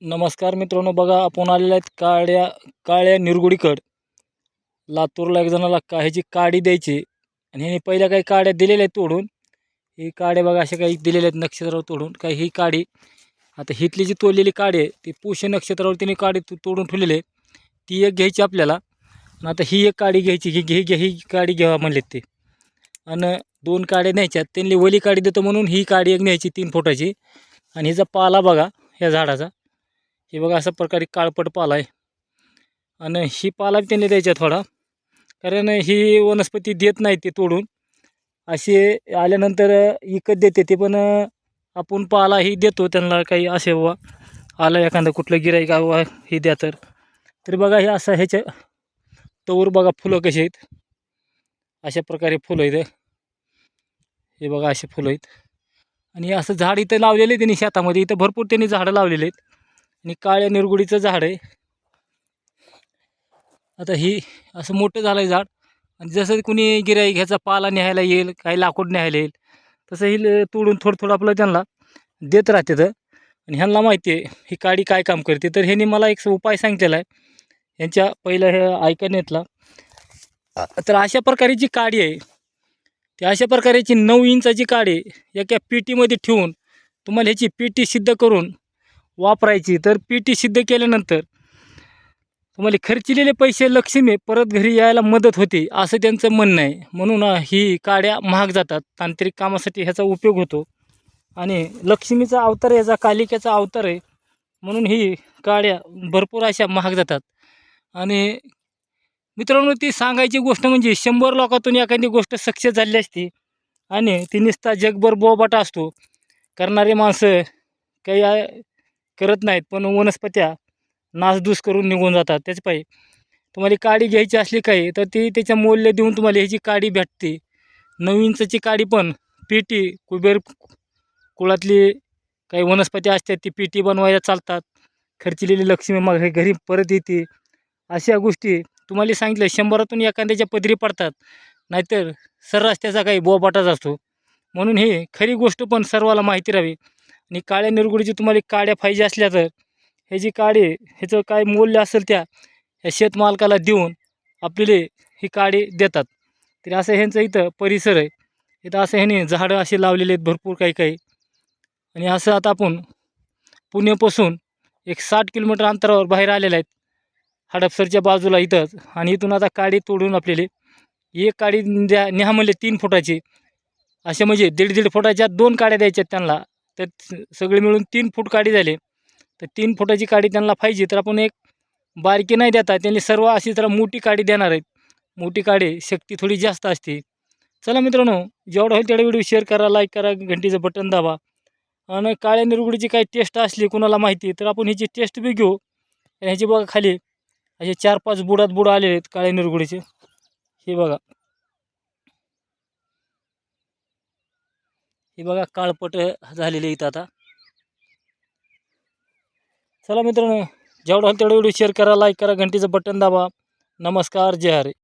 नमस्कार मित्रांनो, बघा आपण आलेले आहेत काळ्या निरगुडीकड. लातूरला एक जणाला ह्याची काडी द्यायची आणि ह्याने पहिल्या काही काड्या दिलेल्या आहेत तोडून. ही काड्या बघा अशा काही दिलेल्या आहेत नक्षत्रावर तोडून. काही ही काडी आता हिथली जी तोडलेली काडी आहे ती पुष्य नक्षत्रावर तिने काडी तोडून ठेवलेली आहे. ती एक घ्यायची आपल्याला. आणि आता ही एक काडी घ्यायची. ही काडी घ्यावा म्हणलेत ते. आणि 2 काड्या न्यायच्यात. त्यांनी वली काडी देतो म्हणून ही काडी एक न्यायची 3 फुटाची. आणि हिचा पाला बघा ह्या झाडाचा. हे बघा अशा प्रकारे काळपट पाला आहे. आणि ही पाला त्यांनी द्यायचा थोडा, कारण ही वनस्पती देत नाही ते तोडून. असे आल्यानंतर विकत देते ते, पण आपण पाला ही देतो त्यांना. काही असे बाबा आलं एखादं कुठलं गिऱ्हाईक बाबा हे द्या तर बघा हे असं ह्याच्या तवर बघा फुलं कशी आहेत. अशा प्रकारे फुलं आहेत. हे बघा असे फुलं आहेत. आणि असं झाड इथं लावलेलं आहे त्यांनी शेतामध्ये. इथं भरपूर त्यांनी झाडं लावलेली आहेत. आणि काळ्या निरगुडीचं झाड आहे. आता ही असं मोठं झालं आहे झाड. आणि जसं कुणी गिऱ्हाईक ह्याचा पाला न्यायला येईल, काही लाकूड न्यायला येईल, तसं ही तोडून थोडं आपलं त्यांना देत राहते. आणि ह्यांना माहिती आहे ही काडी काय काम करते. तर ह्यांनी मला एक उपाय सांगितलेला आहे ह्यांच्या पहिल्या हे ऐकण्यातला. तर अशा प्रकारे जी काडी आहे ती अशा प्रकारची 9 इंचाची काडी एका पेटीमध्ये ठेवून तुम्हाला ह्याची पेटी सिद्ध करून वापरायची. तर पेटी सिद्ध केल्यानंतर तुम्हाला खर्चिलेले पैसे लक्ष्मी परत घरी यायला मदत होते असं त्यांचं म्हणणं आहे. म्हणून ही काड्या महाग जातात. तांत्रिक कामासाठी ह्याचा उपयोग होतो. आणि लक्ष्मीचा अवतार ह्याचा कालिकेचा अवतार आहे म्हणून ही काड्या भरपूर अशा महाग जातात. आणि मित्रांनो, ती सांगायची गोष्ट म्हणजे 100 लोकातून एखादी गोष्ट सक्सेस झाली असती आणि ती नुसता जगभर बोबाटा असतो. करणारे माणसं काही करत नाहीत, पण वनस्पत्या नासधूस करून निघून जातात. त्याच पाहिजे तुम्हाला काडी घ्यायची असली काही तर ती त्याच्या मूल्य देऊन तुम्हाला ह्याची काडी भेटते. 9 इंचाची काडी पण पेटी कुबेर कुळातली काही वनस्पती असतात ती पेटी बनवायला चालतात. खर्चिलेली लक्ष्मी मग घरी परत येते. अशा गोष्टी तुम्हाला सांगितलं 100तून एखाद्याच्या पदरी पडतात. नाहीतर सर्रास त्याचा काही बोबाटाच असतो. म्हणून ही खरी गोष्ट पण सर्वाला माहिती राहावी. आणि काळ्या निरगुडीची तुम्हाला काड्या पाहिजे असल्या तर ह्याची काडी ह्याचं काय मूल्य असेल त्या शेतमालकाला देऊन आपल्याला ही काडी देतात. तरी असं ह्यांचं इथं परिसर आहे. इथं असं ह्याने झाडं असे लावलेले आहेत भरपूर काही. आणि असं आता आपण पुण्यापासून एक 60 किलोमीटर अंतरावर बाहेर आलेलं आहेत, हडपसरच्या बाजूला इथंच. आणि इथून आता काडी तोडून आपल्याला एक काडी न्या म्हणले 3 फुटाची. असे म्हणजे 1.5 फुटाच्या 2 काड्या द्यायच्यात त्यांना. तर सगळे मिळून 3 फूट काडी झाले. तर 3 फुटाची काडी त्यांना पाहिजे तर आपण एक बारकी नाही देता, त्यांनी सर्व अशी जरा मोठी काडी देणार आहेत. मोठी काडी शक्ती थोडी जास्त असते. चला मित्रांनो, जेवढं होईल तेवढा व्हिडिओ शेअर करा, लाईक करा, घंटीचं बटन दाबा. आणि काळ्या निरगुडीची काही टेस्ट असली कुणाला माहिती तर आपण ह्याची टेस्ट बी घेऊ. आणि ह्याची बघा खाली असे 4-5 बुड आलेले आहेत काळ्या निरगुडीचे. हे बघा, हे बघा काळपट झालेले इथं आता. चला मित्रांनो, जेवढं होईल तेवढा व्हिडिओ शेअर करा, लाईक करा, घंटीचं बटन दाबा. नमस्कार, जय हरी.